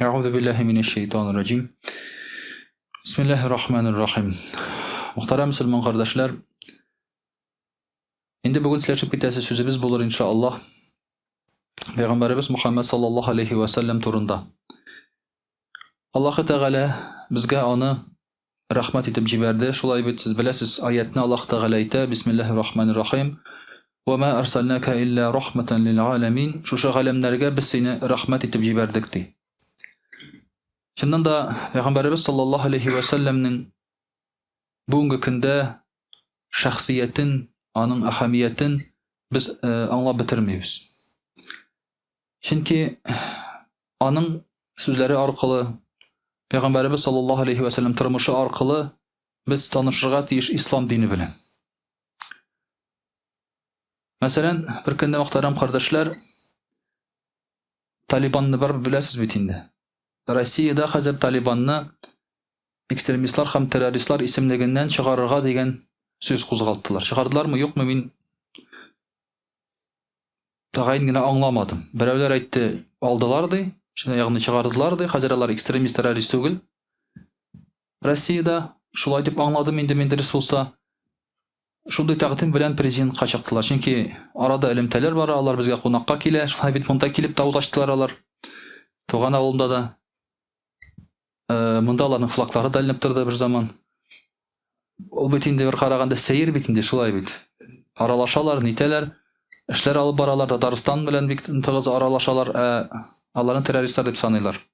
Euzu billahi mineşşeytanirracim. Bismillahirrahmanirrahim. Muhterem Müslüman kardeşler, indi bugün sizlerle bitesi sözümüz bulur inşallah. Peygamberimiz Muhammed sallallahu aleyhi ve sellem turunda. Allah Teala bizge onu rahmet etip ciberdi. Şulay bit siz bilesiz ayetini Allah Teala ayta. Bismillahirrahmanirrahim. Ve ma ersalnaka illa rahmeten lil alamin. Şu alemlerge biz seni rahmet etip ciberdik di. Şundan da Peygamberimiz sallallahu aleyhi ve sellem'nin bugünkü günde şahsiyetin, onun ahamiyetin biz anlap bitirmeyiz. Çünkü onun sözleri arkalı, Peygamberimiz sallallahu aleyhi ve sellem tırmışı arkalı biz tanışırga tiyiş İslam dini bilen. Mesela bir günde muhterem kardeşler, Taliban'ı bir bilesiz bitinde. Rossiyada hazır Taliban'ı ekstremistler hem teröristler isimliğinden çıkarırga degen söz kozgalttılar. Çıkardılar mı yok mu min tağayın gine anlamadım. Birevler aytdı aldılardı, şimdi yağını çıkardılardı. Hazırlar ekstremist terörist değil. Rossiyada şulay dip anladım indi menderis bolsa şunday taqdim bilen prezident kaçaktılar. Çünkü arada elemteler var, alар bizge konakka kile, şulay bit monta kilip tavuz açtılar alар. Toğan avulunda da mındaların flaklары da ilinip turdu bir zaman. Ol bitinde bir karaganda seyir bitinde şulay bit. Aralaşalar, niteler, işler alıp baralar da Darıstan bilen bik tığız aralaşalar, alların teröristler dep sanıylar.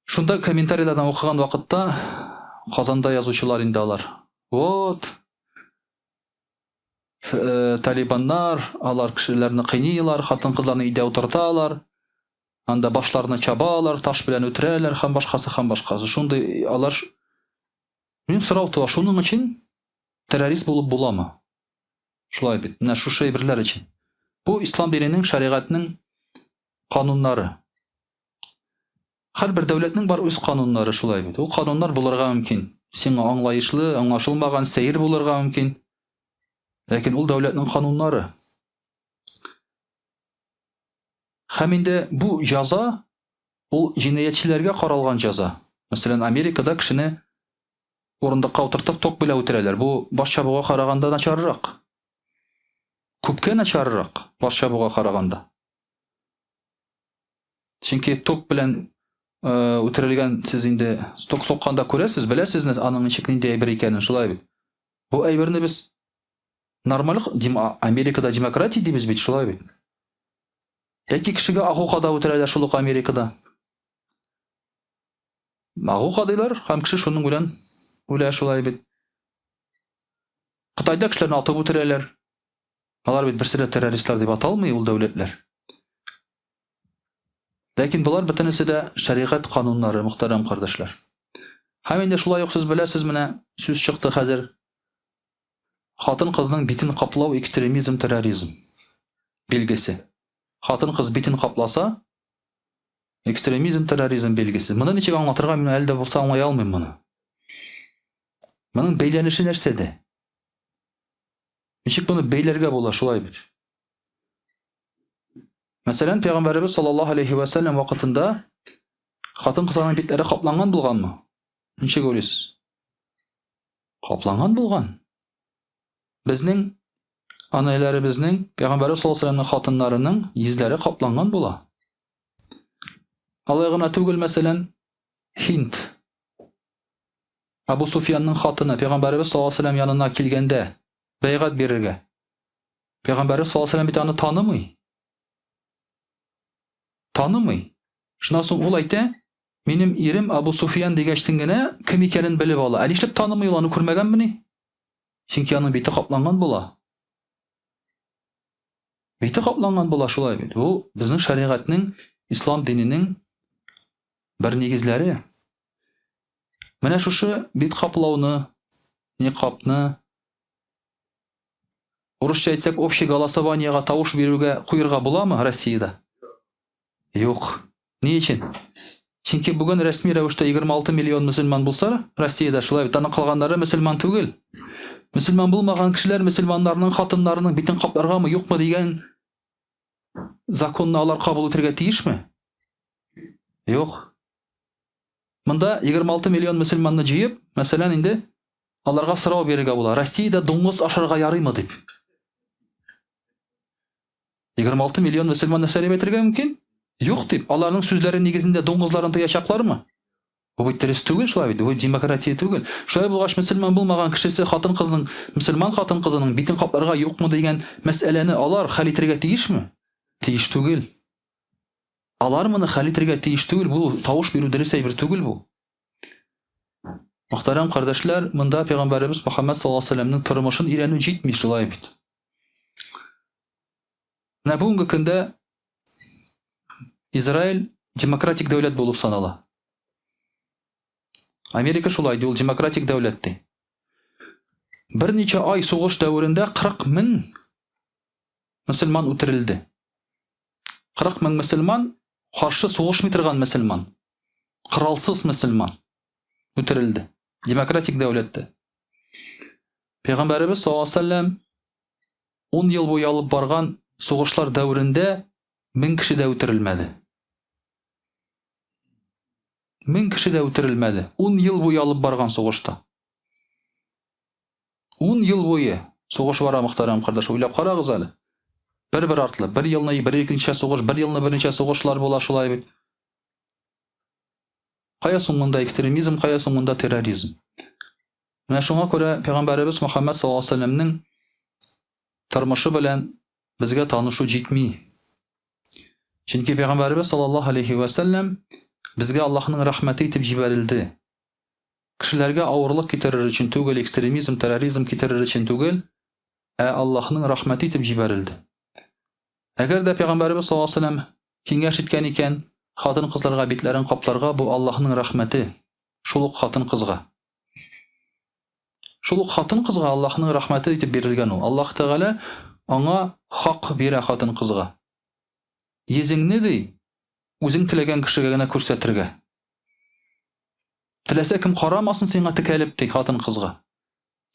Şunda kommentariyalardan okugan vaqtda Kazanda yazıcılar indi alar. Вот. Talibanlar, alar kişilerini kıynıylar, hatın kızlarını ide oturtalar. Anda başlarına çabalar, taş bilen ötüreler, ham başkası. Şunda alar benim sırau tuğa şunun için terörist bulup bulama. Şulay bit. Mine şu şey birler için. Bu İslam dininin, şeriatının kanunları. Her bir devletinin var öz kanunları şulay bit. O kanunlar bulurga mümkün. Sen anlayışlı, anlaşılmagan seyir bulurga mümkün. Lakin ol devletinin kanunları. Heminde bu jaza ol cinayetçilerge karalgan jaza. Mesela Amerika'da kişini orundakka oturtup tok bile ötüreler. Bu baş çabuğa karaganda naçarırak. Kupke naçarırak baş çabuğa karaganda. Çünkü tok bilen ötürülgen siz indi tok sokkanda köresiz, bilesiz anın içikliğinde eybir ikenin şulay bit. Bu eybirini biz normalik Amerika'da demokrati deymiz bit şulay bit. Eki kişiге ahukada ötüreler şuluk Amerika'da. Ahukadaylar, hem kişi şunun bilen öyle şulay bit. Kıtayda kişilerini atıp ötüreler. Alar bit bir sıra teröristler deyip atalmıyor ul devletler. Lakin bular bitinisi de şeriat kanunları muhterem kardeşler. Hemen de şulay yok siz bilesiz mine söz çıktı hazır. Hatın kızның bitin kaplav ekstremizm terörizm belgesi. Hatın kız bitin kaplasa ekstremizm terörizm belgesi. Bunu niçin anlatırga men elde bolsa anlay almayım bunu. Bunun beylenişi nersede? Niçin bunu beylerge bola şulay bir. Mesela Peygamberimiz sallallahu aleyhi ve sellem vakitinde hatın kızının bitleri kaplangan bulgan mı? Niçin görüyorsunuz? Kaplangan bulgan. Bizning anaylarımızın Peygamberimiz sallallahu aleyhi ve sellem'in hatınlarının yüzleri kaplangan bula. Alayğına tügül mesela Hint. Abu Sufyan'ın hatını Peygamberimiz sallallahu aleyhi ve sellem yanına kilgende beygat verirge. Peygamberimiz sallallahu aleyhi ve sellem bir tane tanımıyor. Tanımıyor. Şundan sonra olaydı benim yerim Abu Sufyan degeçtingene kim ikenin bilip ala. Elişlip tanımıyor onu kurmagan beni. Çünkü yanın biti kaplangan bula. Biti kaplangan bula şulay bit. Bu bizning şeriatning, İslam dininin bir negizleri. Mana şu bit kaplavını, niqabni Rusça aytsak общий голосованиега тавыш берүүгө куйурга буламы Россияда? Yok. Niçin? Çünkü bugün resmi rəvişdə 26 milyon Müslüman bulsa, Rossiyada şulay bit. Ana kalganları Müslüman tugul. Müslüman bulmagan kişiler Müslümanlarının hatınlarının bitin kaplarga mı yok mu degen zakonni alar kabul etirge tiyiş mi? Юк. Монда 26 миллион мөселманны җыеп, мәсәлән, инде аларга сорау бирергә була. Россиядә дуңгыз ашарга ярыймы дип. 26 миллион мөселман нәрсә дип әйтергә мөмкин? Юк дип. Аларның сүзләре нигезендә дуңгызларын тыячаклармы? Бу бит дөрес түгел, шулай бит. Бу демократия түгел. Шулай булгач, мөселман булмаган кешесе хатын-кызның, мөселман хатын-кызының битен капларга юкмы дигән мәсьәләне алар хәл итәргә тиешме? Тиеш түгел. Алар моны хәл итәргә тиеш түгел. Бу тавыш бирү дөрес әйбер түгел бу. Мөхтәрәм кардәшләр, монда Пәйгамбәрбез Мөхәммәд саллаллаһу алейһи ва сәлләмнең тормышын өйрәнү җитми, шулай бит. Менә бүгенге көндә Израиль демократик дәүләт булып санала. Америка шулай ди, ул демократик дәүләт ди. Берничә ай сугыш дәверендә 40 мең мөселман үтерелде. 40 мең мөселман каршы сугышмый торган мөселман. Коралсыз мөселман үтерелде. Демократик дәүләттә. Пәйгамбәрбез саллаллаһу алейһи ва сәлләм 10 ел буе алып барган сугышлар дәверендә 1000 кеше дә үтерелмәде. 1000 кеше дә үтерелмәде. 10 ел буе алып барган сугышта. 10 ел буе сугыш бара, мөхтәрәм кардәш, уйлап карагыз әле. Бер артлы, бер елны бер икенче сугыш, бер елны беренче сугышлар була, шулай бит. Кая соң монда экстремизм, кая соң монда терроризм? Менә шуңа күрә Пәйгамбәрбез Мөхәммәд саллаллаһу алейһи ва сәлләмнең тормышы белән безгә танышу җитми. Чөнки Пәйгамбәрбез саллаллаһу алейһи ва сәлләм безгә Аллаһның рәхмәте итеп җибәрелде. Кешеләргә авырлык китерер өчен түгел, экстремизм, терроризм китерер өчен түгел, Аллаһның рәхмәте итеп җибәрелде. Әгәр дә Пәйгамбәрбез саллаллаһу алейһи ва сәлләм киңәш иткән икән, хатын-кызларга битләрен капларга, бу Аллаһның рәхмәте. Шул ук хатын-кызга. Шул ук хатын-кызга Аллаһның рәхмәте итеп бирелгән ул. Аллаһ Тәгалә аңа хак бирә хатын-кызга. Йөзеңне ди, үзең теләгән кешегә генә күрсәтергә. Теләсә кем карамасын сиңа текәлеп ди хатын-кызга.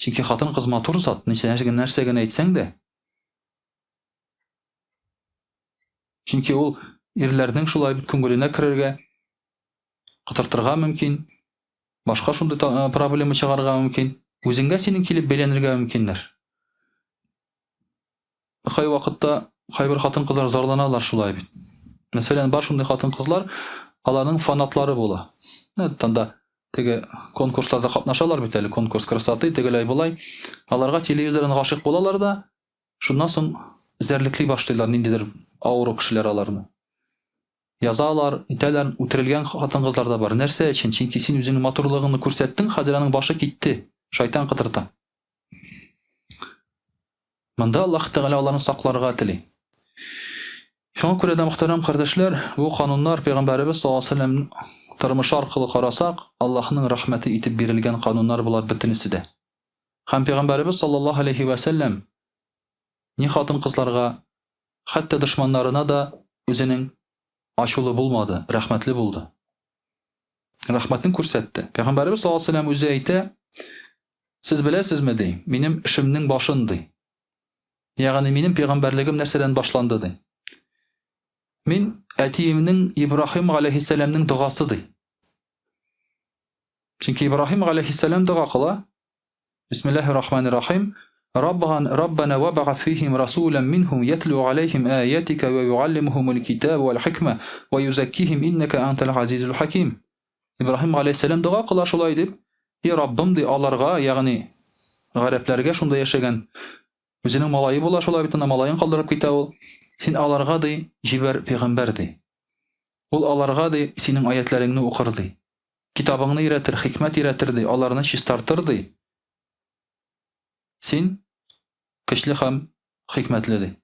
Чөнки хатын-кыз матур зат, нәрсә генә әйтсәң дә. Чөнки ул ирләрнең шулай бит күңеленә керергә, кытыртырга мөмкин, башка шундый проблема чыгарга мөмкин, үзеңгә синең килеп бәйләнергә мөмкиннәр. Кай вакытта кайбер хатын-кызлар зарланалар шулай бит. Мәсәлән, бар шундый хатын-кызлар, аларның фанатлары була. Танда теге конкурсларда катнашалар бит әле, конкурс красоты, тегеләй булай. Аларга телевизордан гашык булалар да, шуннан соң зәрлекли башлыйлар ниндидер авыру кешеләр аларны. Язалар, итәләр, үтерелгән хатын-кызлар да бар. Нәрсә өчен? Чөнки син үзеңнең матурлыгыңны күрсәттең, хәзер аның башы китте. Шайтан кытырта. Монда Аллаһ Тәгалә аларны сакларга тели. Шуңа күрә дә, мөхтәрәм кардәшләр, бу кануннар Пәйгамбәрбез саллаллаһу алейһи ва сәлләм тормышы аркылы карасак, Аллаһның рәхмәте итеп бирелгән кануннар булар бөтенесе дә. Һәм Пәйгамбәрбез саллаллаһу алейһи ва сәлләм ни хатын-кызларга, хәтта дошманнарына да үзенең ачулы булмады, рәхмәтле булды. Рәхмәтен күрсәтте. Пәйгамбәрбез саллаллаһу алейһи ва сәлләм үзе әйтә, сез беләсезме ди, минем эшемнең башын ди. Ягъни минем пәйгамбәрлегем нәрсәдән башланды ди. Мин әтиемнең Ибраһим алейһиссәламның дугасы ди. Чөнки Ибраһим алейһиссәлам дуга кыла. Бисмиллаһир-рахманир-рахим. ربنا وابعث فيهم رسولا منهم يتلو عليهم آياتك ويعلمهم الكتاب والحكمة ويزكيهم إنك أنت العزيز الحكيم. İbrahim aleyhisselam dua kılar şolay dip, Rabbim di alarga, yani gariplerge şunda yaşagan özünün malayı bolar şolay bitende malayın kaldırıp kite ol. Sin alarga di jiber peygamber di. Ol alarga di senin ayetlerini okur di. Kitabını öğretir, hikmet öğretir di, alarını şistartır di. Sin kişli hem hikmetli di.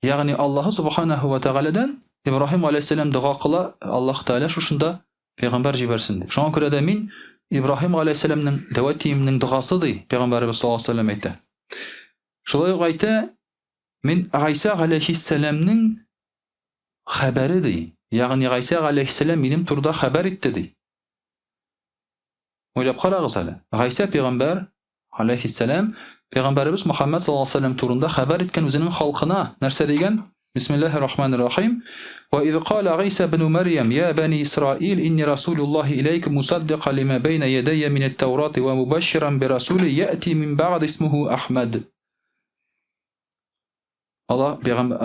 Yani Allah subhanahu ve teala'dan İbrahim aleyhisselam dua kıla, Allah Teala şuşunda Peygamber jibersin. Şuna göre de min İbrahim aleyhisselamның davetiyimның duası di. Peygamberimiz sallallahu aleyhi ve sellem aytdı. Şolay aytdı, min İsa aleyhisselamның haberi di. Yani İsa aleyhisselam benim turda haber etti di. Oylab qaragız hələ. İsa peygamber aleyhisselam Peygamberimiz Muhammed sallallahu aleyhi ve sellem turunda haber etken özünün halkına нәрсә дигән? Bismillahir-Rahmanir-Rahim. وإذ قال عيسى بن مريم يا بني إسرائيل إني رسول الله إليكم مصدقا لما بين يدي من التوراة ومبشرا برسول يأتي من بعد اسمه أحمد. Allah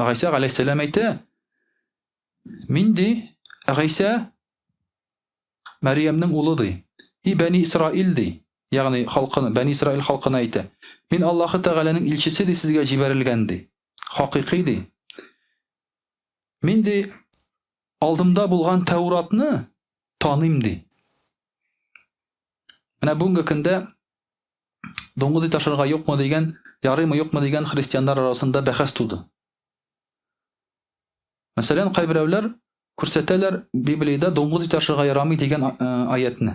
Aysa aleyhisselam aytdi, Mindi Aysa Meryem'nin uludur. Bani İsrail'di. Yani halkını, Bani İsrail halkına aytdi. Min Allahu Teala'nın ilçisidir, sizge ciberilgendi. Hakikiydi. Mindi aldımda bulgan Tevrat'ını tanıyımdı. Ana bunga kunda donguzu taşırga yok mu degen, yarı mı yok mu degen Hristiyanlar arasında bahs tudu. Mesela kaybırevler kurseteler Biblia'da donguzu taşırga yaramı degen ayetini.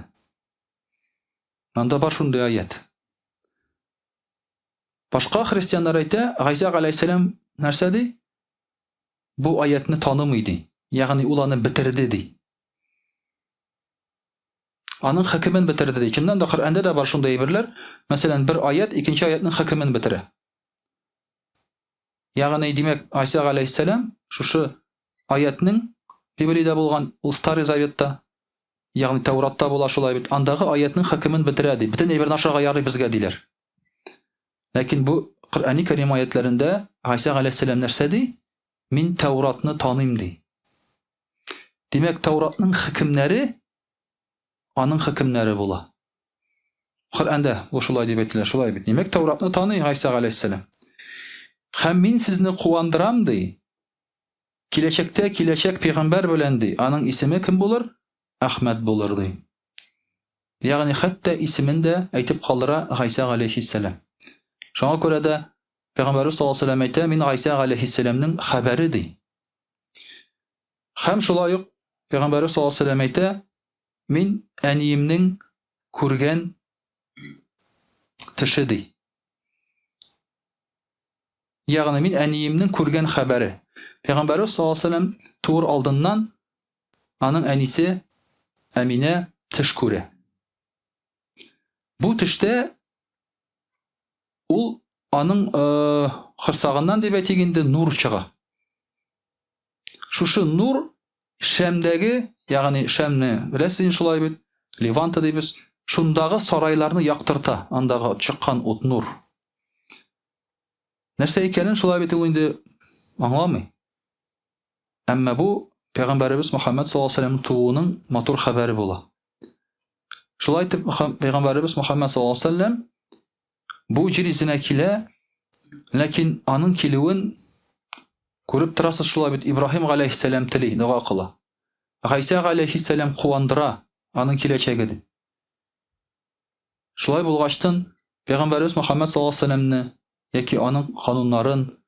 Anda var şunday ayet. Başka Hristiyanlar ayta, İsa aleyhisselam nersedi? Bu ayetini tanımıydı. Yani ulanı bitirdi. Anın hükmünü bitirdi. İçinden de Kur'an'da da var şunday birler. Mesela bir ayet ikinci ayetin hükmünü bitirir. Yani demek İsa aleyhisselam şu ayetinin Biblia'da bulgan Stari Zavet'ta yani Tevrat'ta bulan şolay bit. Andağı ayetinin hükmünü bitirdi. Bütün evren aşağı yarı bizge diler. Lakin bu Kur'an-ı Kerim ayetlerinde İsa aleyhisselam nersedi? Min Tevrat'ını tanıyımdı. Demek Tevrat'ın hükümleri anın hükümleri bula. Kur'an'da bu şolay deb aytdilar, şolay bit. Demek Tevrat'ını tanıy İsa aleyhisselam. Hem min sizni kuvandıramdı. Kilecek peygamber bölendi. Anın ismi kim bulur? Ahmet bulurdu. Yani hatta ismini de aytıp kaldıra İsa aleyhisselam. Şuna göre de Peygamberimiz sallallahu aleyhi ve sellem aytdı, min İsa aleyhisselam'ın haberidir. Hem şolay yok Peygamberimiz sallallahu aleyhi ve sellem aytdı, min aniyimnin kurgan tışıdır. Yani min aniyimnin kurgan haberi. Peygamberimiz sallallahu aleyhi ve sellem tuğur aldığından anın anisi Amine tış kure. Bu tışta ul anın hırsağından deb aytganda nur çığa. Şu nur Şam'dagi, yani Şam'ni bilesiz şolay bit, Levanta deybiz, şundağı saraylarını yaktırta, andağı çıkan ot nur. Nerse ekenin şolay bit indi anlamay. Amma bu Peygamberimiz Muhammed sallallahu aleyhi ve sellem tuğunun matur haberi bola. Şolay etip Peygamberimiz Muhammed sallallahu aleyhi ve sellem bu cirizine kile, lakin anın kilivin görüp turasız şolay bit İbrahim aleyhisselam tili dua kıla. İsa aleyhisselam kuvandıra anın kileçegidi. Şolay bulgaçtan Peygamberimiz Muhammed sallallahu aleyhi ve sellemni yaki anın kanunların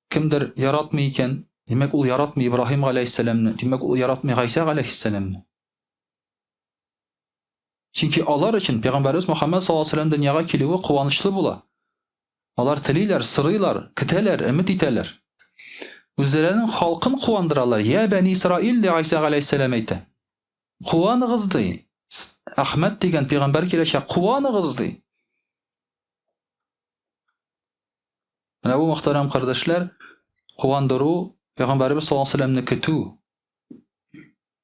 kimdir yaratmayken, demek ul yaratmay İbrahim aleyhisselamni, demek ul yaratmay İsa aleyhisselamni. Çünkü alar için Peygamberimiz Muhammed sallallahu aleyhi ve sellem dünyaga kilivi kuvanışlı bula. Alar tililer, sırıylar, kiteler, ümit iteler. Özlerinin halkın kuvandıralar. Ya Bani İsrail de İsa aleyhisselam aytdı. Kuvanıgızdı. Ahmet degen peygamber kileşe kuvanıgızdı. Mana bu muhterem kardeşler, kuvandırı Peygamberimiz sallallahu aleyhi ve sellem'ni kütü.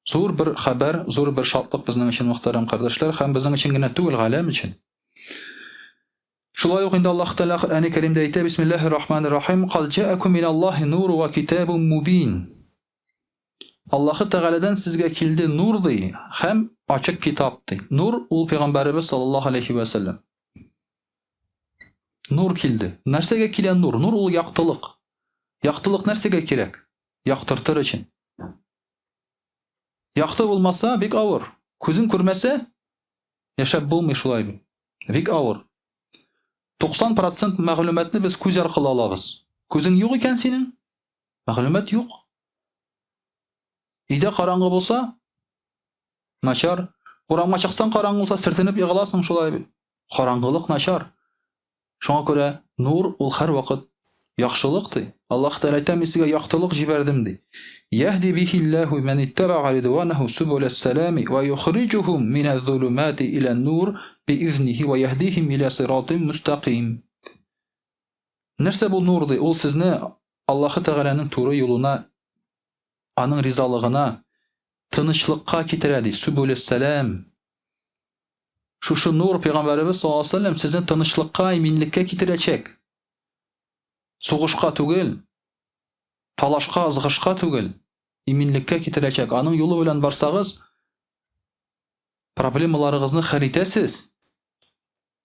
Zor bir haber, zor bir şartlık bizning için muhterem kardeşler, hem bizning için gene tugul alem için. Şolay okuyunda Allah Teala Kur'an-ı Kerim'de aytdı, Bismillahirrahmanirrahim. Qad ja'akum minallahi nurun ve kitabun mubin. Allah Teala'dan sizge kildi nurdu, hem açık kitaptı. Nur ul Peygamberimiz sallallahu aleyhi ve sellem. Nur kildi. Nersege kilen nur? Nur ul yaktılık. Yaktılık nersege kirek? Yaktırtır için. Yaktı olmasa bik ağır. Közün körmese yaşap bulmuyor şolay bir. Bik ağır. 90% ma'lumatni biz ko'z orqali olamiz. Ko'zing yo'q ekan sening? Ma'lumot yo'q. Uyda qarang'i bo'lsa, nachar. Qo'ramga chiqsang qarang'i bo'lsa, sirtinib yig'lasan şolay bir. Qarang'ilik nachar. Şuna ko'ra nur ul har vaqt yaxshilikdir. Alloh taolo aytadi, sizga yaxshilik jiberdim deydi. Yahdi bihillahu man ittaba'a ridwanahu subulas salami va yukhrijuhum minaz-zulumati ilan-nur biiznihi ve yahdihim ila siratin mustaqim. Nerse bu nurdi? Ol sizni Аллаһы Тәгаләнең туры юлына, аның ризалыгына, тынычлыкка китерә ди. Сүбүлес сәлам. Шушы нур Пәйгамбәрбез саллаллаху алейхи ва саллям сезне тынычлыкка, иминлеккә китерәчәк. Сугышка түгел, талашка, ызгышка түгел, иминлеккә китерәчәк. Аның юлы белән барсагыз, проблемаларыгызны хәл итәсез.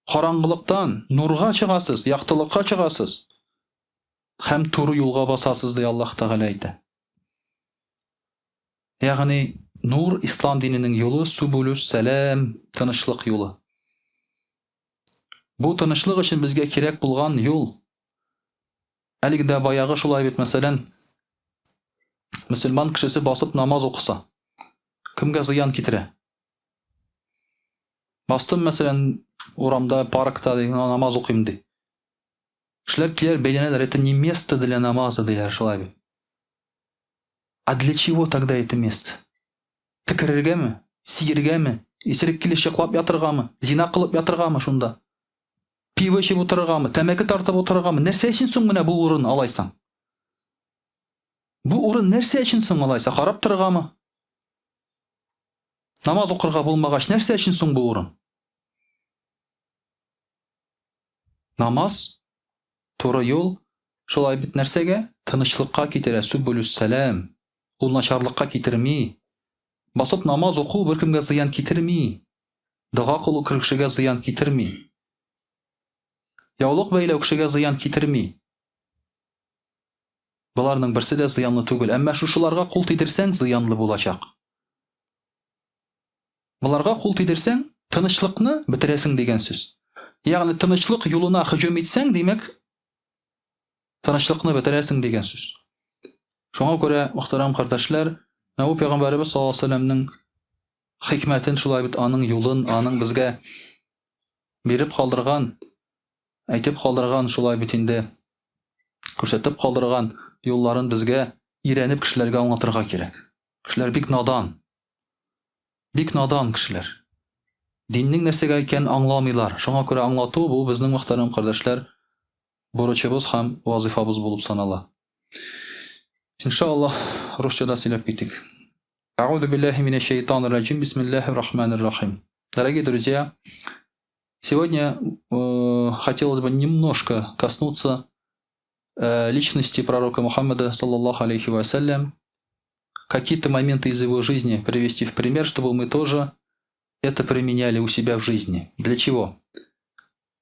Караңгылыктан нурга чыгасыз, яктылыкка чыгасыз. Һәм туры юлга басасыз ди Аллаһ Тәгалә әйтә. Ягъни нур ислам диненең юлы, сүбүлүс сәлам, тынычлык юлы. Бу тынычлык өчен безгә кирәк булган юл. Әлеге дә баягы шулай бит, мәсәлән, мөселман кешесе басып намаз укыса, кемгә зыян китерә? Бастым, мәсәлән, урамда, паркта намаз укыйм ди. Кешеләр киләр, бәйләнәләр, это не место для намаза, диләр шулай бит. А для чего тогда это место? Тикерергәме? Сиергәме? Исерек килеш яклап ятыргамы? Зина кылып ятыргамы шунда? Пиво эчеп утырыргамы? Тәмәке тартып утырыргамы? Нәрсә өчен соң менә бу урын алайсың? Бу урын нәрсә өчен соң алайса? Карап торыргамы? Намаз укырга булмагач, нәрсә өчен соң бу урын? Намаз, туры юл, шулай бит нәрсәгә? Тынычлыкка китерә, сүбүлүс сәлам. Ул начарлыкка китерми. Басып намаз уку беркемгә зыян китерми. Дуга кылу кешегә зыян китерми. Яулык бәйләү кешегә зыян китерми. Буларның берсе дә зыянлы түгел. Әмма шушыларга кул тидерсәң, зыянлы булачак. Буларга кул тидерсәң, тынычлыкны бетерәсең дигән сүз. Ягъни тынычлык юлына һөҗүм итсәң, димәк, тынычлыкны бетерәсең дигән сүз. Шуңа күрә, мөхтәрәм кардәшләр, Нәби Пәйгамбәрбез саллаллаху алейхи ва саллямның хикмәтен, шулай бит аның юлын, аның безгә биреп калдырган, әйтеп калдырган, шулай бит инде күрсәтеп калдырган юлларын безгә ирәнеп кешеләргә аңлатырга кирәк. Кешеләр бик надан. Бик надан кешеләр. Диннең нәрсәгә икәнен аңламыйлар. Шуңа күрә аңлату бу безнең мөхтәрәм кардәшләр бурычыбыз һәм вазифабыз булып санала. Иншаллах, русчада сөйләп китик. А'уду биллахи минаш шайтанир раджим. Бисмиллахир рахманир рахим. Дорогие друзья, сегодня хотелось бы немножко коснуться личности пророка Мухаммада, саллаллаху алейхи ва саллям, какие-то моменты из его жизни привести в пример, чтобы мы тоже это применяли у себя в жизни. Для чего?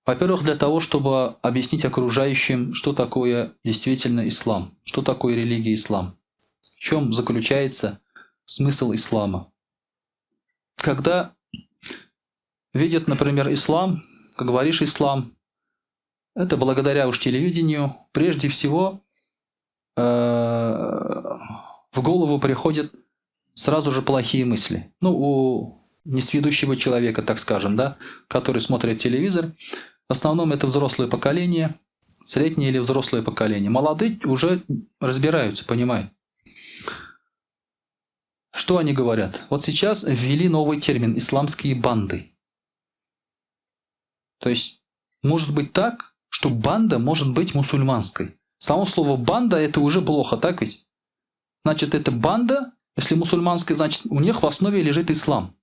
Во-первых, для того, чтобы объяснить окружающим, что такое действительно ислам, что такое религия ислам, в чем заключается смысл ислама. Когда видят, например, ислам, как говоришь ислам, это благодаря уж телевидению, прежде всего в голову приходят сразу же плохие мысли. Ну, у несведущего человека, так скажем, да, который смотрит телевизор, в основном это взрослое поколение, среднее или взрослое поколение. Молодые уже разбираются, понимают. Что они говорят? Вот сейчас ввели новый термин «исламские банды». То есть, может быть так, что банда может быть мусульманской. Само слово «банда» это уже плохо, так ведь? Значит, это банда, если мусульманская, значит, у них в основе лежит ислам.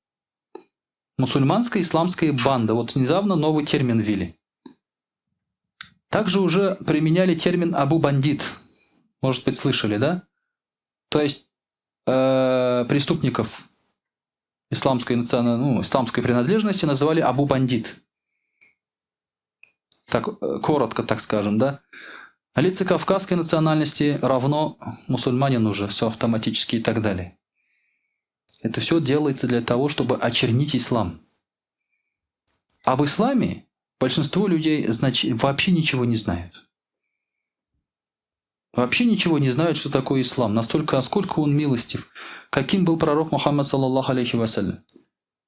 Мусульманская исламская банда. Вот недавно новый термин ввели. Также уже применяли термин «абу-бандит». Может быть, слышали, да? То есть, преступников исламской принадлежности называли абу-бандит. Так, коротко, так скажем, да? А лица кавказской национальности равно мусульманин уже, все автоматически и так далее. Это все делается для того, чтобы очернить ислам. Об исламе большинство людей вообще ничего не знают. Вообще ничего не знают, что такое ислам. Настолько, насколько он милостив. Каким был пророк Мухаммад, саллаллаху алейхи ва саллям.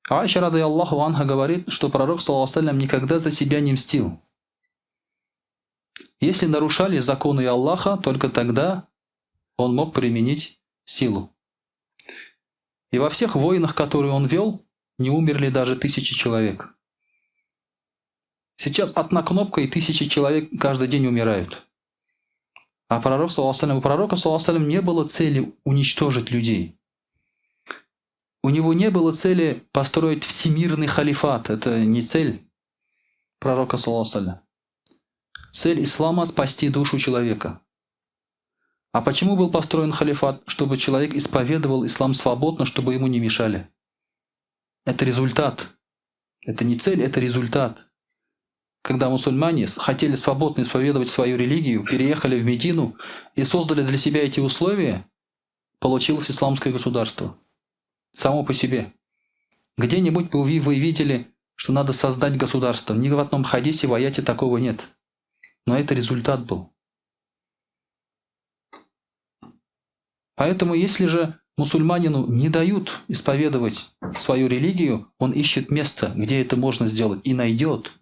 Аиша, радийаллаху анха, говорит, что пророк, саллаллаху алейхи ва саллям, никогда за себя не мстил. Если нарушали законы Аллаха, только тогда он мог применить силу. И во всех войнах, которые он вел, не умерли даже 1000 человек. Сейчас одна кнопка, и 1000 человек каждый день умирают. А пророк, у пророка, не было цели уничтожить людей. У него не было цели построить всемирный халифат. Это не цель пророка, Цель ислама – спасти душу человека. А почему был построен халифат? Чтобы человек исповедовал ислам свободно, чтобы ему не мешали. Это результат. Это не цель, это результат. Когда мусульмане хотели свободно исповедовать свою религию, переехали в Медину и создали для себя эти условия, получилось исламское государство. Само по себе. Где-нибудь вы видели, что надо создать государство. Ни в одном хадисе в аяте такого нет. Но это результат был. Поэтому если же мусульманину не дают исповедовать свою религию, он ищет место, где это можно сделать, и найдет.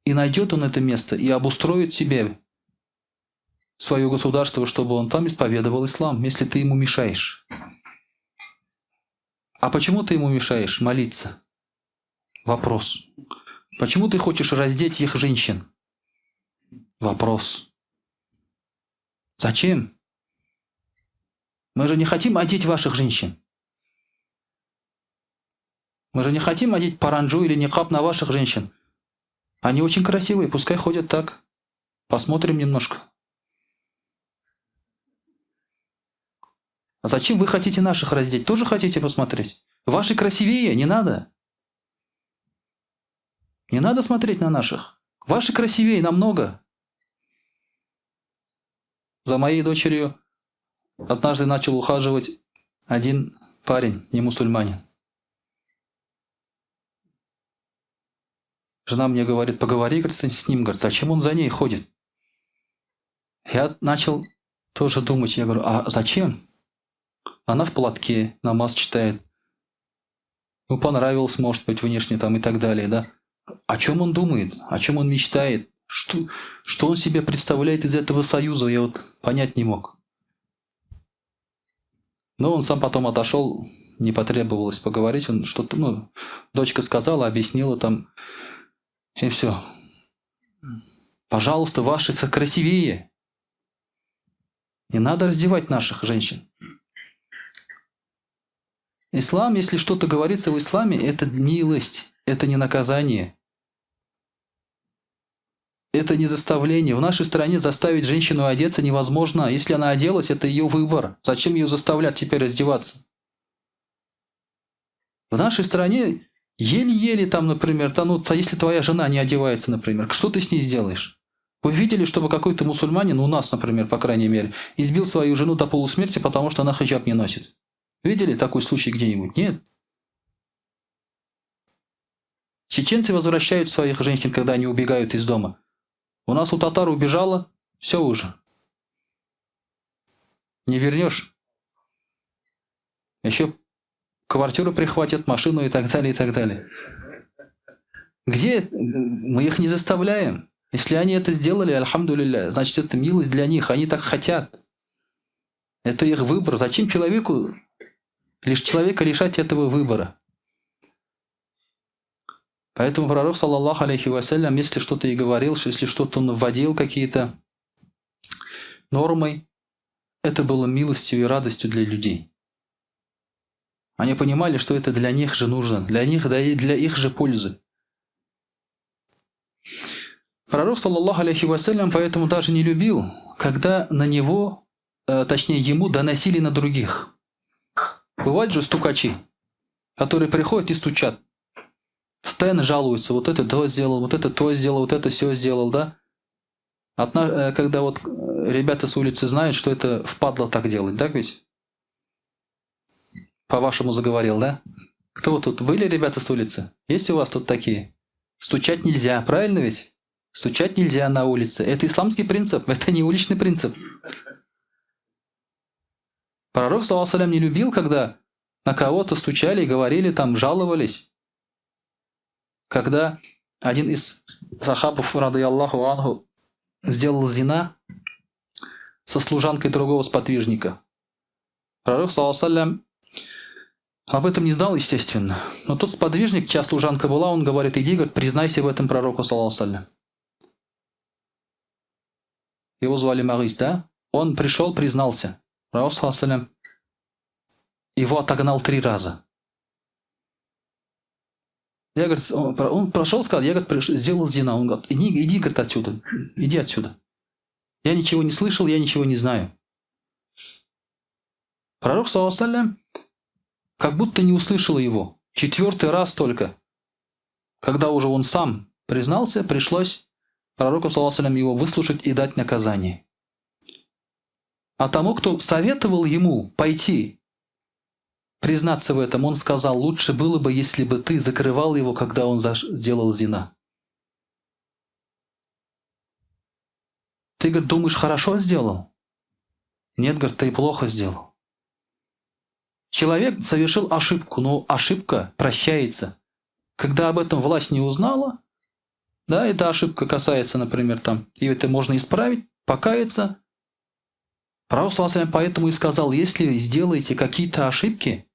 И найдет он это место, и обустроит себе свое государство, чтобы он там исповедовал ислам, если ты ему мешаешь. А почему ты ему мешаешь молиться? Вопрос. Почему ты хочешь раздеть их женщин? Вопрос. Зачем? Мы же не хотим одеть ваших женщин. Мы же не хотим одеть паранджу или никаб на ваших женщин. Они очень красивые, пускай ходят так. Посмотрим немножко. А зачем вы хотите наших раздеть? Тоже хотите посмотреть? Ваши красивее, не надо. Не надо смотреть на наших. Ваши красивее намного. За моей дочерью однажды начал ухаживать один парень, не мусульманин. Жена мне говорит, поговори, говорит, с ним. Говорит, зачем он за ней ходит? Я начал тоже думать. Я говорю, а зачем? Она в платке, намаз читает. Ну, понравилось, может быть, внешне там и так далее, да? О чем он думает? О чем он мечтает? Что он себе представляет из этого союза? Я вот понять не мог. Но он сам потом отошел, не потребовалось поговорить. Он что-то, дочка сказала, объяснила там, и все. Пожалуйста, ваши красивее. Не надо раздевать наших женщин. Ислам, если что-то говорится в исламе, это милость, это не наказание. Это не заставление. В нашей стране заставить женщину одеться невозможно. Если она оделась, это ее выбор. Зачем ее заставлять теперь раздеваться? В нашей стране еле-еле там, например, если твоя жена не одевается, например, что ты с ней сделаешь? Вы видели, чтобы какой-то мусульманин, у нас, например, по крайней мере, избил свою жену до полусмерти, потому что она хиджаб не носит? Видели такой случай где-нибудь? Нет. Чеченцы возвращают своих женщин, когда они убегают из дома. У нас у татар убежала, все уже. Не вернешь. Еще квартиру прихватят, машину и так далее, и так далее. Где? Мы их не заставляем. Если они это сделали, альхамдулилля, значит, это милость для них. Они так хотят. Это их выбор. Зачем человека лишать этого выбора? Поэтому пророк, саллаллаху алейхи вассалям, если что-то и говорил, если что-то он вводил, какие-то нормы, это было милостью и радостью для людей. Они понимали, что это для них же нужно, для них, да и для их же пользы. Пророк, саллаллаху алейхи вассалям, поэтому даже не любил, когда на него, точнее ему, доносили на других. Бывают же стукачи, которые приходят и стучат. Постоянно жалуются, вот это то сделал, вот это то сделал, вот это все сделал, да? Когда вот ребята с улицы знают, что это впадло так делать, так ведь? По-вашему заговорил, да? Кто тут? Были ребята с улицы? Есть у вас тут такие? Стучать нельзя, правильно ведь? Стучать нельзя на улице. Это исламский принцип, это не уличный принцип. Пророк, саллаллаху алейхи ва саллям, не любил, когда на кого-то стучали, говорили, там, жаловались. Когда один из сахабов, радыяллаху анху, сделал зина со служанкой другого сподвижника. Пророк, саллаллаху алейхи ва саллям, об этом не знал, естественно. Но тот сподвижник, чья служанка была, он говорит, иди, говорит, признайся в этом пророку, саллаллаху алейхи ва саллям. его звали Магис, да? Он пришел, признался. Пророк, саллаллаху алейхи ва саллям, его отогнал 3 раза. Я, говорит, он прошел, сказал, я, говорит, сделал зина. Он говорит, иди, говорит, отсюда, иди отсюда. Я ничего не слышал, я ничего не знаю. Пророк, саллаллаху алейхи ва саллям, как будто не услышал его. 4-й раз только. Когда уже он сам признался, пришлось пророку, саллаллаху алейхи ва саллям, его выслушать и дать наказание. А тому, кто советовал ему пойти признаться в этом, он сказал, лучше было бы, если бы ты закрывал его, когда он сделал зина. Ты, говорит, думаешь, хорошо сделал? Нет, говорит, ты плохо сделал. Человек совершил ошибку, но ошибка прощается. Когда об этом власть не узнала, да, эта ошибка касается, например, там, и это можно исправить, покаяться. Пророк, саллаллаху алейхи ва саллям, поэтому и сказал, если сделаете какие-то ошибки,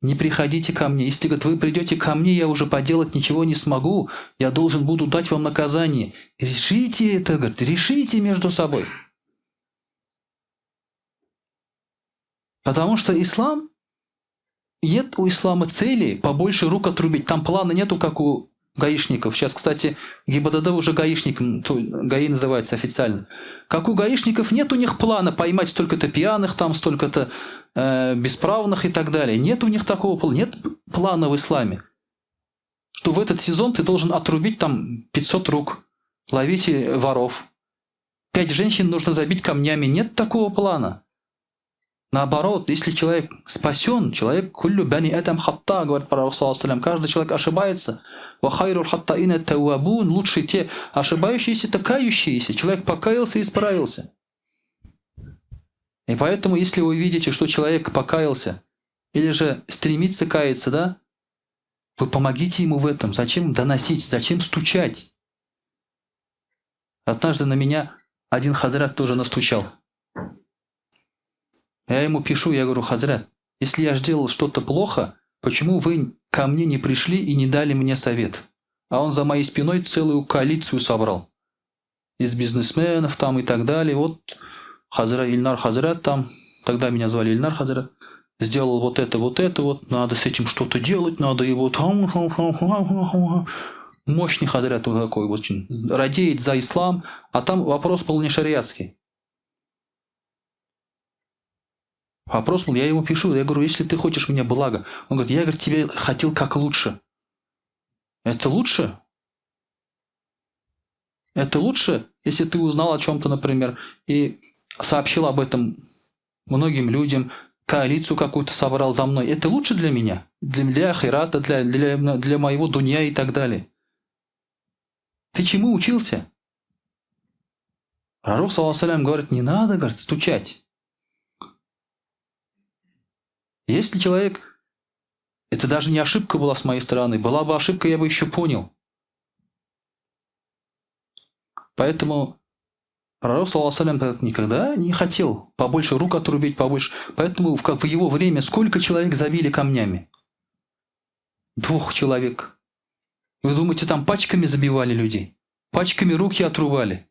не приходите ко мне. Если, говорит, вы придете ко мне, я уже поделать ничего не смогу, я должен буду дать вам наказание. Решите это, говорит, решите между собой. Потому что ислам, нет у ислама цели побольше рук отрубить. Там плана нету, как у гаишников. Сейчас, кстати, ГИБДД уже гаишником, ГАИ называется официально. Как у гаишников нет у них плана поймать столько-то пьяных, там столько-то бесправных и так далее. Нет у них такого плана. Нет плана в исламе. Что в этот сезон ты должен отрубить там 500 рук. Ловите воров. 5 женщин нужно забить камнями. Нет такого плана. Наоборот, если человек спасен, человек куллю бани адам хатта, говорит пророк, саллаллаху алейхи ва саллям, каждый человек ошибается. Ва хайрул хаттаина тауабун, лучше те ошибающиеся, то кающиеся. Человек покаялся и исправился. И поэтому, если вы видите, что человек покаялся, или же стремится каяться, да, вы помогите ему в этом. Зачем доносить, зачем стучать? Однажды на меня один хазрат тоже настучал. Я ему пишу, я говорю, хазрат, если я сделал что-то плохо, почему вы ко мне не пришли и не дали мне совет? А он за моей спиной целую коалицию собрал. Из бизнесменов там и так далее. Вот Хазрат, Ильнар Хазрат там, тогда меня звали Ильнар Хазрат, сделал вот это, вот, надо с этим что-то делать, надо его там... Мощный Хазрат такой, очень радеет за ислам, а там вопрос был не шариатский. Вопрос был, я ему пишу, я говорю, если ты хочешь мне блага. Он говорит, я, говорит, тебе хотел как лучше. Это лучше? Это лучше, если ты узнал о чем-то, например, и сообщил об этом многим людям, коалицию какую-то собрал за мной. Это лучше для меня? Для ахирата, для моего дунья и так далее. Ты чему учился? Пророк, саллаллаху алейхи ва саллям, говорит, не надо, говорит, стучать. Если человек, это даже не ошибка была с моей стороны, была бы ошибка, я бы еще понял. Поэтому пророк, саллаллаху алейхи ва саллям, никогда не хотел побольше рук отрубить, побольше. Поэтому в его время сколько человек забили камнями? 2 человек. Вы думаете, там пачками забивали людей? Пачками руки отрубали?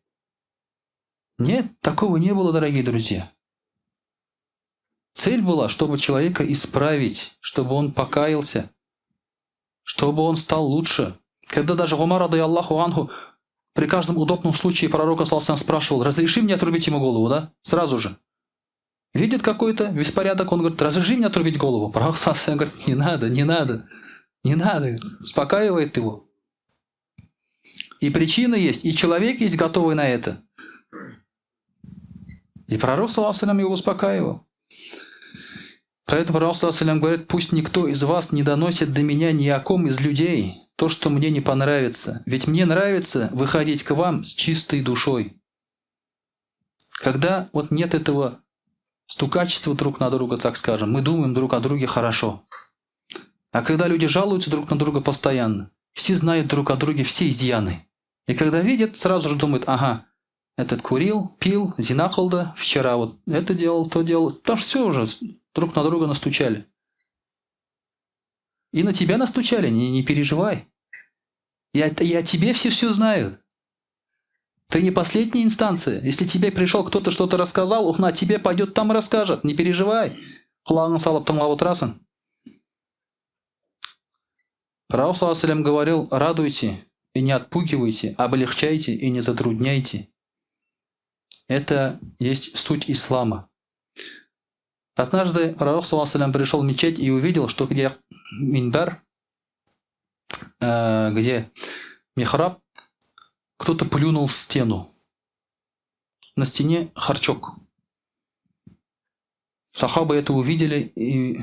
Нет, такого не было, дорогие друзья. Цель была, чтобы человека исправить, чтобы он покаялся, чтобы он стал лучше. Когда даже Умар, радийаллаху анху, при каждом удобном случае пророка, саллаллаху алейхи ва саллям, спрашивал, разреши мне отрубить ему голову, да? Сразу же. Видит какой-то беспорядок, он говорит, разреши мне отрубить голову. Пророк, саллаллаху алейхи ва саллям, говорит, не надо, успокаивает его. И причина есть, и человек есть готовый на это. И пророк, саллаллаху алейхи ва саллям, его успокаивал. Поэтому пророк, саллаллаху алейхи ва саллям, говорит, пусть никто из вас не доносит до меня ни о ком из людей то, что мне не понравится. Ведь мне нравится выходить к вам с чистой душой. Когда вот нет этого стукачества друг на друга, так скажем, мы думаем друг о друге хорошо. А когда люди жалуются друг на друга постоянно, все знают друг о друге все изъяны. И когда видят, сразу же думают, ага, этот курил, пил, зина кылды, вчера вот это делал, то делал. Потому что все уже друг на друга настучали. И на тебя настучали, не переживай. И о тебе все знают. Ты не последняя инстанция. Если тебе пришел кто-то что-то рассказал, на тебе пойдет там и расскажет. Не переживай. Құлағын салып тыңлап отырасың. Пророк саллаллаху алейхи говорил: радуйте и не отпугивайте, облегчайте и не затрудняйте. Это есть суть ислама. Однажды пророк саллаллаху алейхи пришел в мечеть и увидел, что где минбар, где михраб, кто-то плюнул в стену. На стене харчок. Сахабы это увидели и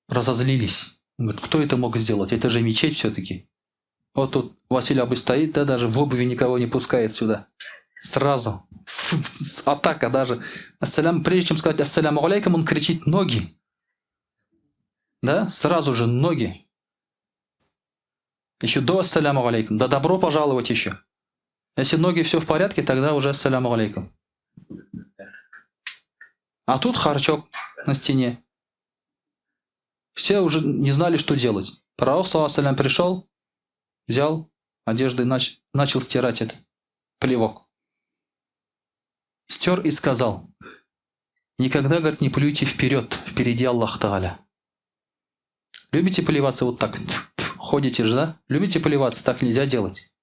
разозлились. Говорят, кто это мог сделать? Это же мечеть все-таки. Вот тут Василий Абы стоит, да, даже в обуви никого не пускает сюда. Сразу. Атака даже. Прежде чем сказать ассаляму алейкум, он кричит ноги. Да, сразу же ноги. Еще до ассаляму алейкум. Да добро пожаловать еще. Если ноги все в порядке, тогда уже ассаляму алейкум. А тут харчок на стене. Все уже не знали, что делать. Пророк саллаллаху алейхи пришел, взял одежду и начал стирать этот плевок. Стер и сказал: никогда, говорит, не плюйте вперед, впереди Аллах Тааля. Любите поливаться вот так? Ходите же, да? Любите поливаться? Так нельзя делать.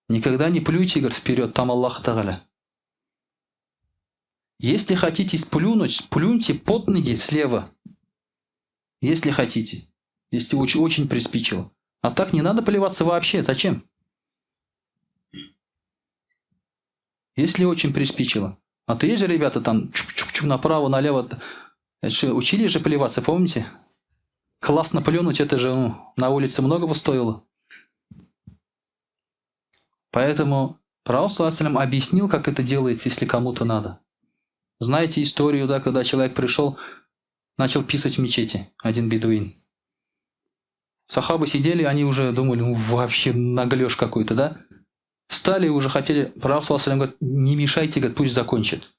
Никогда не плюйте, говорит, вперед, там Аллах Тааля. Если хотите сплюнуть, плюньте под ноги слева. Если хотите. Если очень приспичило. А так не надо поливаться вообще. Зачем? Если очень приспичило. А то есть же ребята там чук-чук-чук направо, налево. Учили же поливаться, помните? Классно плюнуть, это же на улице многого стоило. Поэтому пророк саллаллаху алейхи объяснил, как это делается, если кому-то надо. Знаете историю, да, когда человек пришел, начал писать в мечети, один бедуин. Сахабы сидели, они уже думали, вообще наглёж какой-то, да? Встали и уже хотели, пророк саллаллаху алейхи говорит, не мешайте, говорит, пусть закончит.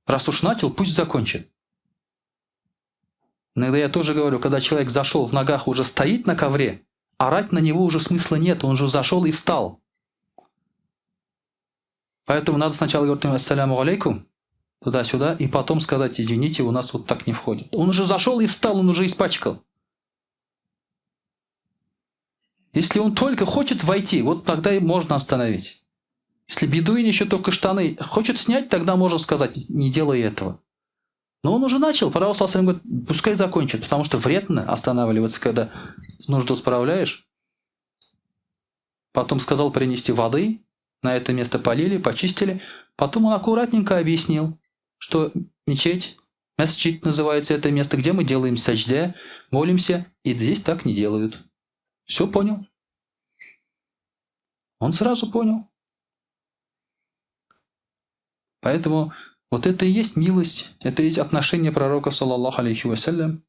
Раз уж начал, пусть закончит. Иногда я тоже говорю, когда человек зашел в ногах, уже стоит на ковре, орать на него уже смысла нет, он уже зашел и встал. Поэтому надо сначала говорить ассаляму алейкум, туда-сюда, и потом сказать: извините, у нас вот так не входит. Он уже зашел и встал, он уже испачкал. Если он только хочет войти, вот тогда и можно остановить. Если бедуин еще только штаны хочет снять, тогда можно сказать: не делай этого. Но он уже начал, пророк саллаллаху алейхи говорит, пускай закончит, потому что вредно останавливаться, когда нужду справляешь. Потом сказал принести воды, на это место полили, почистили. Потом он аккуратненько объяснил, что мечеть, масджид называется это место, где мы делаем саджде, молимся, и здесь так не делают. Все понял. Он сразу понял. Поэтому вот это и есть милость, это и есть отношение пророка, саллаллаху алейхи вассалям.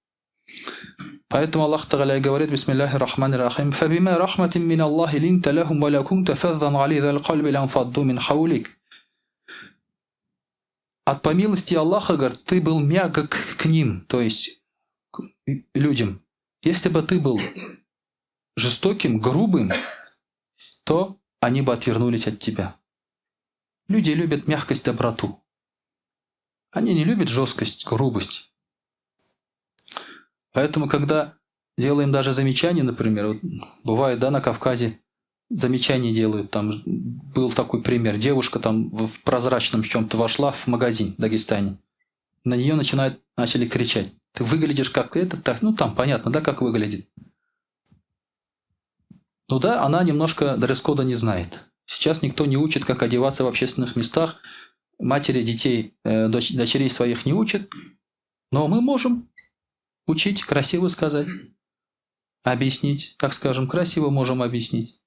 Поэтому Аллах Тааля говорит: бисмиллахи рахмани рахим, фабима рахматин мин Аллахи линта лахум ва лакунта фаддан галидал кальби ланфадду мин хаулик. От по милости Аллаха, говорит, ты был мягок к ним, то есть к людям. Если бы ты был жестоким, грубым, то они бы отвернулись от тебя. Люди любят мягкость, доброту. Они не любят жесткость, грубость. Поэтому, когда делаем даже замечания, например, вот бывает, да, на Кавказе замечания делают. Там был такой пример. Девушка там в прозрачном чем-то вошла в магазин в Дагестане. На нее начали кричать: ты выглядишь как это, так, ну там понятно, да, как выглядит. Ну да, она немножко дресс-кода не знает. Сейчас никто не учит, как одеваться в общественных местах. Матери детей, дочерей своих не учат. Но мы можем учить, красиво сказать, объяснить, как скажем, красиво можем объяснить.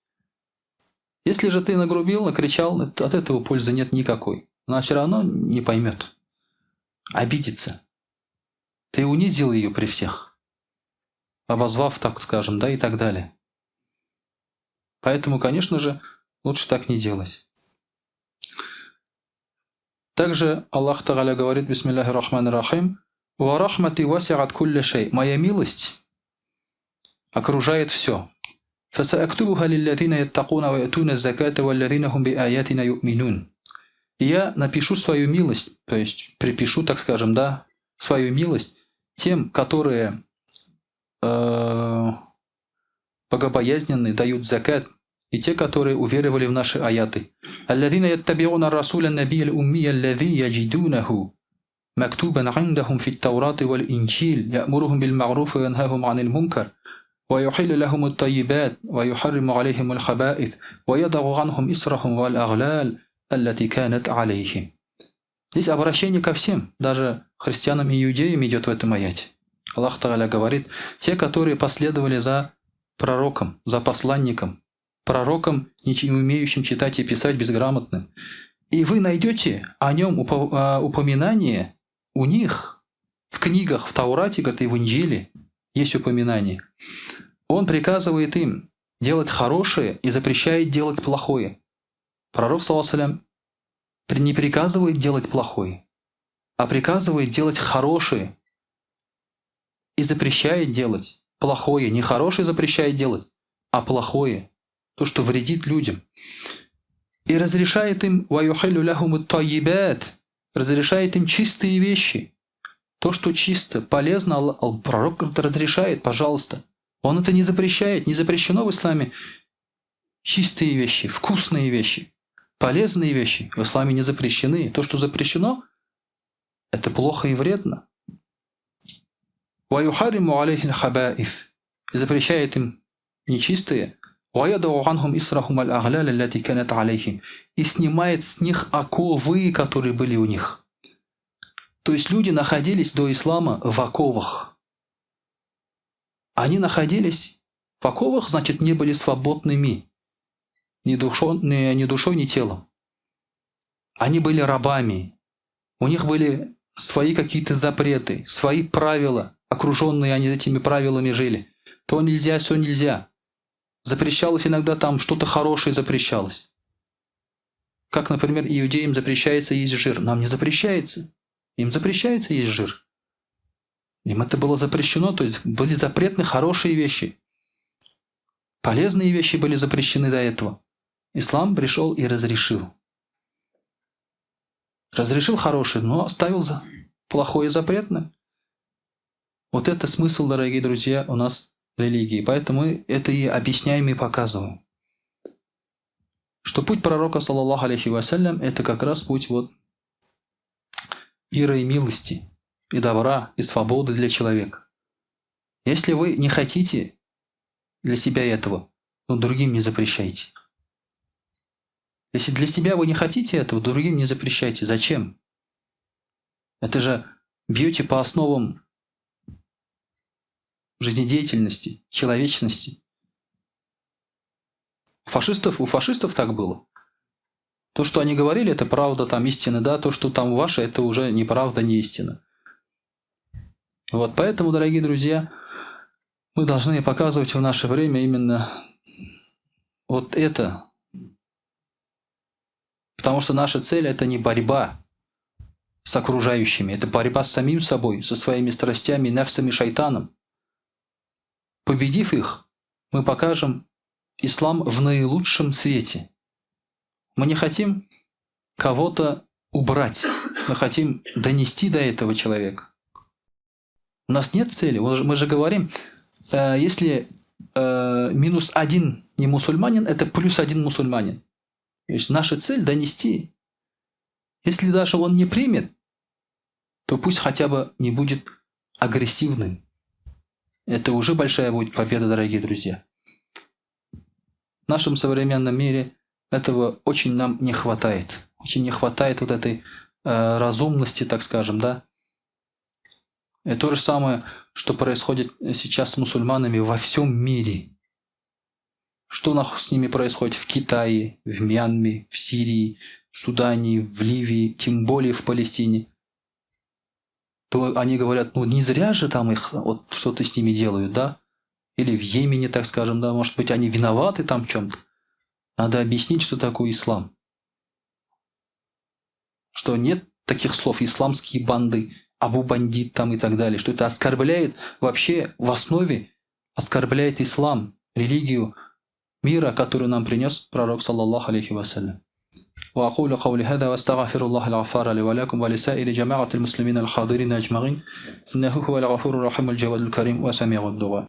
Если же ты нагрубил, накричал, от этого пользы нет никакой. Она все равно не поймет. Обидится. Ты унизил ее при всех, обозвав, так скажем, да, и так далее. Поэтому, конечно же, лучше так не делать. Также Аллах Тааля говорит: бисмиллахи рахмани рахим, ва рахмати васиат кулля шей. Моя милость окружает все. فَسَأَكْتُبُهَا لِلَّذِينَ يَتَّقُونَ وَيَؤْتُونَ الزَّكَاةَ وَالَّذِينَ هُمْ بِآيَاتِنَا يُؤْمِنُونَ. И я напишу свою милость, то есть припишу, так скажем, да, свою милость тем, которые богобоязненные, дают закат, и те, которые уверовали в наши аяты. الَّذِينَ يَتَّبِعُونَ الرَّسُولَ النَّبِيَّ الْأُمِّيَّ الَّذِي يَجِدُونَهُ مَكْتُوبًا عِندَهُمْ فِي التَّوْرَاةِ وَالْإِنْجِيلِ يَأْمُرُهُم بِالْمَعْرُوفِ وَيَنْهَاهُمْ عَنِ الْمُنكَرِ وَيُحِلُّ لَهُمُ الطَّيِّبَاتِ وَيُحَرِّمُ عَلَيْهِمُ الْخَبَائِثَ وَيَضَعُ عَنْهُمْ إِصْرَهُمْ وَالْأَغْلَالَ الَّتِي كَانَتْ عَلَيْهِمْ. Здесь обращение ко всем, даже христианам и иудеям идет в этом аяте. Аллах Тааля говорит, те, которые последовали за пророком, за посланником, пророком, не умеющим читать и писать, безграмотным. И вы найдете о нем упоминание у них в книгах, в Таурате, как и в Инджиле, есть упоминание. Он приказывает им делать хорошее и запрещает делать плохое. Пророк, саллаллаху алейхи не приказывает делать плохое, а приказывает делать хорошее и запрещает делать плохое. Не хорошее запрещает делать, а плохое, то, что вредит людям. И разрешает им «ваюхиллю лахуму тайибат», разрешает им чистые вещи. То, что чисто, полезно, пророк это разрешает, пожалуйста. Он это не запрещает, не запрещено в исламе чистые вещи, вкусные вещи. Полезные вещи в исламе не запрещены. То, что запрещено, это плохо и вредно. وَيُحَرِّمُ عَلَيْهِ الْخَبَائِثِ, и запрещает им нечистые. وَيَدَعُ عَنْهُمْ إِصْرَهُمْ الْأَغْلَالَ الَّتِي كَانَتْ عَلَيْهِمْ, и снимает с них оковы, которые были у них. То есть люди находились до ислама в оковах. Они находились в оковах, значит, не были свободными. Ни душой, ни телом. Они были рабами. У них были свои какие-то запреты, свои правила, окруженные они этими правилами жили. То нельзя, все нельзя. Запрещалось иногда там что-то хорошее запрещалось. Как, например, иудеям запрещается есть жир. Нам не запрещается. Им запрещается есть жир. Им это было запрещено, то есть были запретны хорошие вещи. Полезные вещи были запрещены до этого. Ислам пришел и разрешил. Разрешил хорошее, но оставил плохое запретное. Вот это смысл, дорогие друзья, у нас религии. Поэтому мы это и объясняем и показываем. Что путь пророка, саллаллаху алейхи вассалям, это как раз путь вот мира и милости, и добра, и свободы для человека. Если вы не хотите для себя этого, то другим не запрещайте. Если для себя вы не хотите этого, другим не запрещайте. Зачем? Это же бьете по основам жизнедеятельности, человечности. У фашистов так было. То, что они говорили, это правда, там истина, да, то, что там ваше, это уже неправда, не истина. Вот поэтому, дорогие друзья, мы должны показывать в наше время именно вот это. Потому что наша цель – это не борьба с окружающими, это борьба с самим собой, со своими страстями, нафсами, шайтаном. Победив их, мы покажем ислам в наилучшем свете. Мы не хотим кого-то убрать, мы хотим донести до этого человека. У нас нет цели, мы же говорим, если минус один не мусульманин, это плюс один мусульманин. То есть наша цель – донести. Если даже он не примет, то пусть хотя бы не будет агрессивным. Это уже большая будет победа, дорогие друзья. В нашем современном мире этого очень нам не хватает. Очень не хватает вот этой разумности, так скажем, да. Это то же самое, что происходит сейчас с мусульманами во всем мире. Что с ними происходит в Китае, в Мьянме, в Сирии, в Судане, в Ливии, тем более в Палестине. То они говорят, ну не зря же там их вот что-то с ними делают, да? Или в Йемене, так скажем, да, может быть, они виноваты там в чем-то. Надо объяснить, что такое ислам. Что нет таких слов исламские банды, абу-бандит там и так далее. Что это оскорбляет вообще в основе, оскорбляет ислам, религию мира, который нам принес пророк, саллаллаху алейхи вассалям. وأقول قولي هذا واستغفر الله الغفار لي ولكم ولسائر جماعة المسلمين الحاضرين أجمعين إنه هو الغفور الرحيم الجواد الكريم وسميع الدعاء.